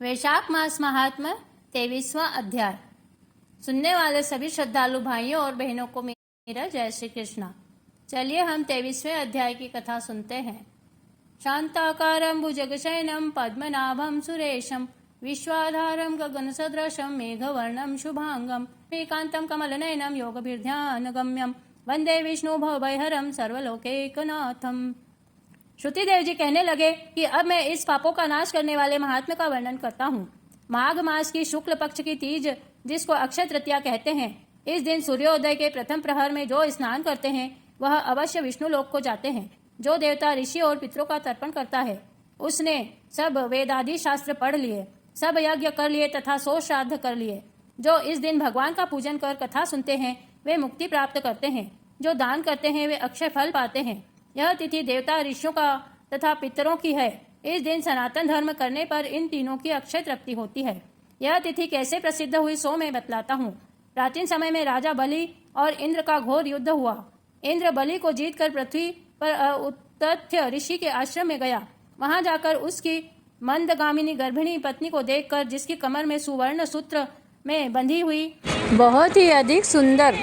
वैशाख मास महात्मा 23वां अध्याय। सुनने वाले सभी श्रद्धालु भाइयों और बहनों को मेरा जय श्री कृष्णा। चलिए हम 23वें अध्याय की कथा सुनते हैं। शांताकारं भुजगशयनं पद्मनाभं सुरेशं विश्वाधारं गगनसदृशं मेघवर्णं शुभांगं श्रीकान्तं कमलनयनं योगभिर्ध्यानगम्यं वंदे विष्णु भवभयहरं सर्वलोकैकनाथम्। श्रुतिदेव जी कहने लगे कि अब मैं इस पापों का नाश करने वाले महात्मा का वर्णन करता हूँ। माघ मास की शुक्ल पक्ष की तीज, जिसको अक्षय तृतीया कहते हैं, इस दिन सूर्योदय के प्रथम प्रहर में जो स्नान करते हैं वह अवश्य विष्णु लोक को जाते हैं। जो देवता ऋषि और पितरों का तर्पण करता है उसने सब वेदादि शास्त्र पढ़ लिए, सब यज्ञ कर लिए तथा 100 श्राद्ध कर लिए। जो इस दिन भगवान का पूजन कर कथा सुनते हैं वे मुक्ति प्राप्त करते हैं। जो दान करते हैं वे अक्षय फल पाते हैं। यह तिथि देवता ऋषियों का तथा पितरों की है। इस दिन सनातन धर्म करने पर इन तीनों की अक्षय तृप्ति होती है। यह तिथि कैसे प्रसिद्ध हुई सो मैं बतलाता हूँ। प्राचीन समय में राजा बलि और इंद्र का घोर युद्ध हुआ। इंद्र बलि को जीतकर पृथ्वी पर उतथ्य ऋषि के आश्रम में गया। वहां जाकर उसकी मंदगामिनी गर्भिणी पत्नी को देखकर, जिसकी कमर में सुवर्ण सूत्र में बंधी हुई बहुत ही अधिक सुंदर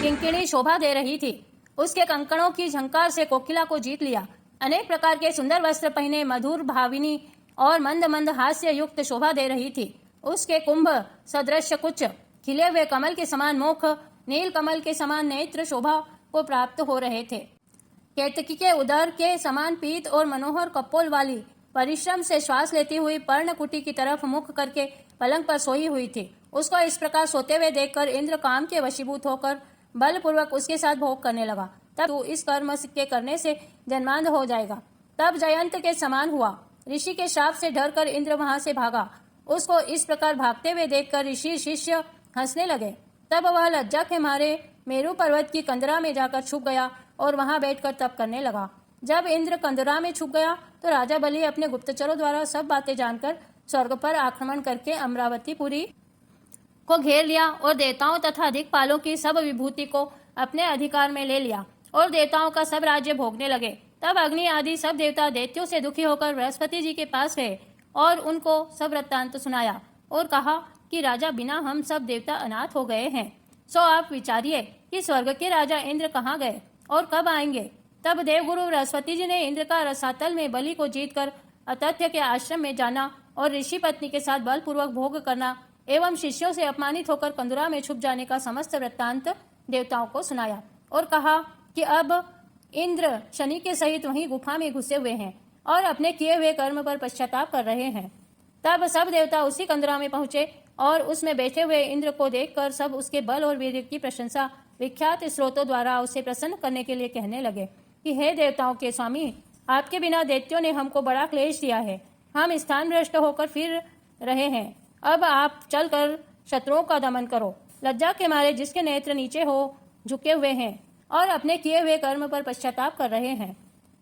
किंकिणी शोभा दे रही थी, उसके कंकणों की झंकार से कोकिला को जीत लिया। अनेक प्रकार के सुंदर वस्त्र पहने मधुर भाविनी और मंद मंद हास्य युक्त शोभा दे रही थी। उसके कुंभ सदृश कुछ खिले हुए कमल के समान मुख, नील कमल के समान नेत्र शोभा को प्राप्त हो रहे थे। केतकी के उदर के समान पीत और मनोहर कपोल वाली, परिश्रम से श्वास लेती हुई पर्णकुटी की तरफ मुख करके पलंग पर सोई हुई थी। उसको इस प्रकार सोते हुए देखकर इंद्र काम के वशीभूत होकर बलपूर्वक उसके साथ भोग करने लगा। तब तू इस कर्म के करने से जन्मांध हो जाएगा। तब जयंत के समान हुआ। ऋषि के श्राप से डरकर इंद्र वहां से भागा। उसको इस प्रकार भागते हुए देखकर ऋषि शिष्य हंसने लगे। तब वह लज्जा के मारे मेरू पर्वत की कंदरा में जाकर छुप गया और वहां बैठकर तप करने लगा। जब इंद्र कंदरा में छुप गया तो राजा बलि अपने गुप्तचरों द्वारा सब बातें जानकर स्वर्ग पर आक्रमण करके अमरावतीपुरी को घेर लिया और देवताओं तथा दिक्पालों की सब विभूति को अपने अधिकार में ले लिया और देवताओं का सब राज्य भोगने लगे। तब अग्नि आदि सब देवता दैत्यों से दुखी होकर बृहस्पति जी के पास गए और उनको सब वृत्तांत सुनाया और कहा कि राजा, बिना हम सब देवता अनाथ हो गए हैं। सो आप विचारिए कि स्वर्ग के राजा इंद्र कहाँ गए और कब आएंगे। तब देवगुरु बृहस्पति जी ने इंद्र का रसातल में बलि को जीतकर अतथ्य के आश्रम में जाना और ऋषि पत्नी के साथ बलपूर्वक भोग करना एवं शिष्यों से अपमानित होकर कंदरा में छुप जाने का समस्त वृत्तांत देवताओं को सुनाया और कहा कि अब इंद्र शनि के सहित वहीं गुफा में घुसे हुए हैं और अपने किए हुए कर्म पर पश्चाताप कर रहे हैं। तब सब देवता उसी कंदरा में पहुंचे और उसमें बैठे हुए इंद्र को देखकर सब उसके बल और वीर्य की प्रशंसा विख्यात स्रोतों द्वारा उसे प्रसन्न करने के लिए कहने लगे कि हे देवताओं के स्वामी, आपके बिना दैत्यों ने हमको बड़ा क्लेश दिया है। हम स्थान भ्रष्ट होकर फिर रहे हैं। अब आप चलकर शत्रुओं का दमन करो। लज्जा के मारे जिसके नेत्र नीचे हो झुके हुए हैं और अपने किए हुए कर्म पर पश्चाताप कर रहे हैं।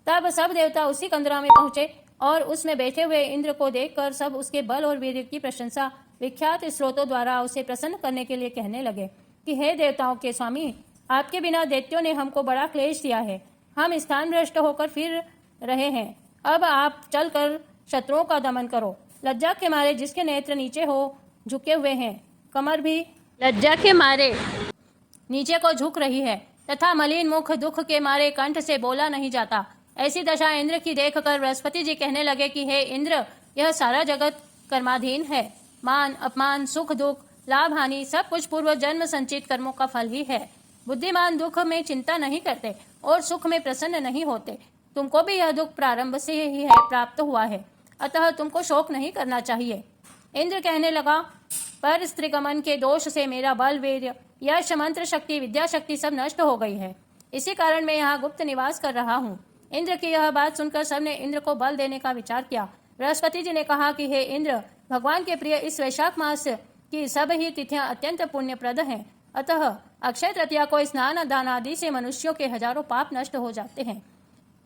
तब सब देवता उसी कंदरा में पहुंचे और उसमें बैठे हुए इंद्र को देखकर सब उसके बल और वीर्य की प्रशंसा विख्यात स्रोतों द्वारा उसे प्रसन्न करने के लिए कहने लगे कि हे देवताओं के स्वामी, आपके बिना दैत्यों ने हमको बड़ा क्लेश दिया है। हम स्थान भ्रष्ट होकर फिर रहे हैं। अब आप चलकर शत्रुओं का दमन करो। लज्जा के मारे जिसके नेत्र नीचे हो झुके हुए हैं, कमर भी लज्जा के मारे नीचे को झुक रही है तथा मलिन मुख दुख के मारे कंठ से बोला नहीं जाता। ऐसी दशा इंद्र की देखकर बृहस्पति जी कहने लगे कि हे इंद्र, यह सारा जगत कर्माधीन है। मान अपमान, सुख दुख, लाभ हानि सब कुछ पूर्व जन्म संचित कर्मों का फल ही है। बुद्धिमान दुख में चिंता नहीं करते और सुख में प्रसन्न नहीं होते। तुमको भी यह दुख प्रारंभ से ही है प्राप्त हुआ है, अतः तुमको शोक नहीं करना चाहिए। इंद्र कहने लगा, पर स्त्रीगमन के दोष से मेरा बल, वीर्य, यश, मंत्र शक्ति, विद्या शक्ति सब नष्ट हो गई है। इसी कारण मैं यहाँ गुप्त निवास कर रहा हूँ। इंद्र की यह बात सुनकर सबने इंद्र को बल देने का विचार किया। बृहस्पति जी ने कहा कि हे इंद्र, भगवान के प्रिय इस वैशाख मास की सब ही तिथियां अत्यंत पुण्यप्रद हैं। अतः अक्षय तृतीया को स्नान दान आदि से मनुष्यों के हजारों पाप नष्ट हो जाते हैं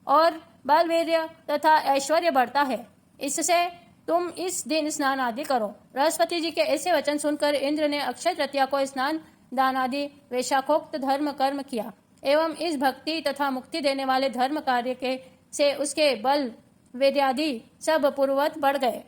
और बल, वीर्य तथा ऐश्वर्य बढ़ता है। इससे तुम इस दिन स्नान आदि करो। बृहस्पति जी के ऐसे वचन सुनकर इंद्र ने अक्षय तृतीया को स्नान दान आदि वैशाखोक्त धर्म कर्म किया एवं इस भक्ति तथा मुक्ति देने वाले धर्म कार्य के से उसके बल, वीर्यादि सब पूर्ववत बढ़ गए।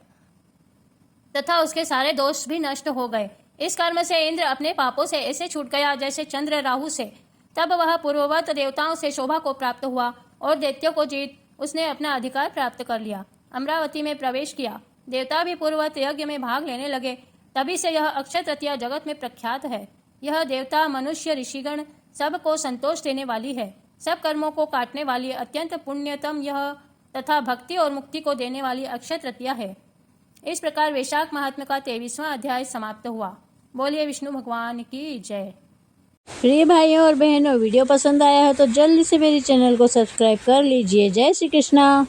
तथा उसके सारे दोष भी नष्ट हो गए। इस कर्म से इंद्र अपने पापों से ऐसे छूट गया जैसे चंद्र राहु से। तब वह पूर्ववत देवताओं से शोभा को प्राप्त हुआ और दैत्यों को जीत उसने अपना अधिकार प्राप्त कर लिया। अमरावती में प्रवेश किया। देवता भी पूर्ववत यज्ञ में भाग लेने लगे। तभी से यह अक्षय तृतीया जगत में प्रख्यात है। यह देवता, मनुष्य, ऋषिगण सबको संतोष देने वाली है। सब कर्मों को काटने वाली अत्यंत पुण्यतम यह तथा भक्ति और मुक्ति को देने वाली अक्षय तृतीया है। इस प्रकार वैशाख महात्म्य का 23वां अध्याय समाप्त हुआ। बोलिए विष्णु भगवान की जय। प्रिय भाइयों और बहनों, वीडियो पसंद आया है तो जल्दी से मेरे चैनल को सब्सक्राइब कर लीजिए। जय श्री कृष्णा।